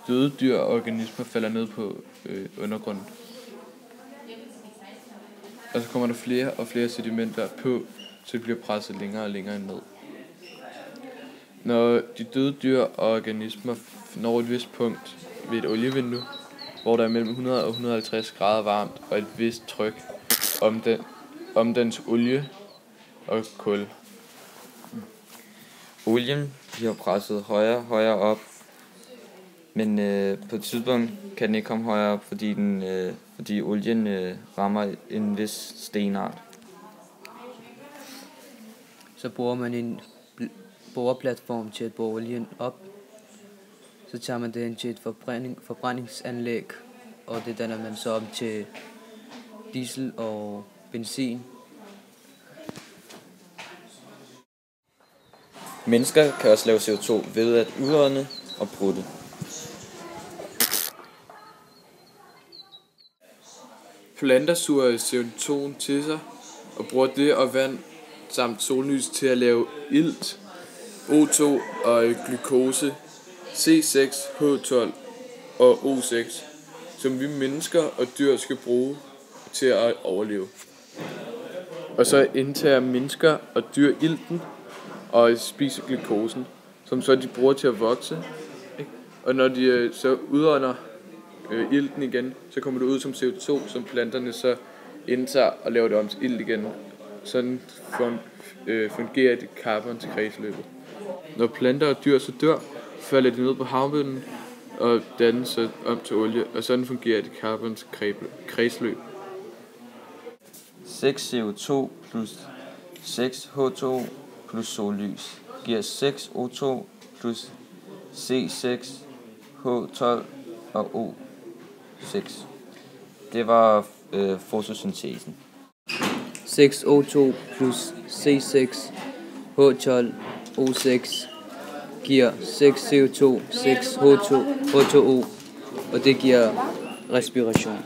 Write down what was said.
døde dyr og organismer falder ned på undergrunden. Og så kommer der flere og flere sedimenter på, så det bliver presset længere og længere ned. Når de døde dyr og organismer når et vist punkt ved et olievindue, hvor der er mellem 100 og 150 grader varmt og et vist tryk om dens olie og kul. Olien bliver presset højere og højere op, men på et tidspunkt kan den ikke komme højere op, fordi olien rammer en vis stenart. Så bruger man en boreplatform til at bore olien op. Så tager man det hen til et forbrændingsanlæg, og det danner man så om til diesel og benzin. Mennesker kan også lave CO2 ved at udånde og prutte. Planter suger CO2 til sig og bruger det og vand samt sollys til at lave ilt, O2 og glukose, C6H12 og O6, som vi mennesker og dyr skal bruge til at overleve. Og så indtager mennesker og dyr ilten og spiser glukosen, som så de bruger til at vokse. Og når de så udånder ilten igen, så kommer det ud som CO2, som planterne så indtager og laver det om til ilt igen. Sådan fungerer det karbon til kredsløbet. Når planter og dyr så dør, falder de ned på havbunden og dannes så om til olie, og sådan fungerer det karbon til kredsløb. 6 CO2 plus 6 H2 plus sollys giver 6 O2 plus C6 H12 og O6. Det var fotosyntesen. 6O2 plus C6 H12 O6 giver 6 CO2, 6 H2O, og det giver respiration.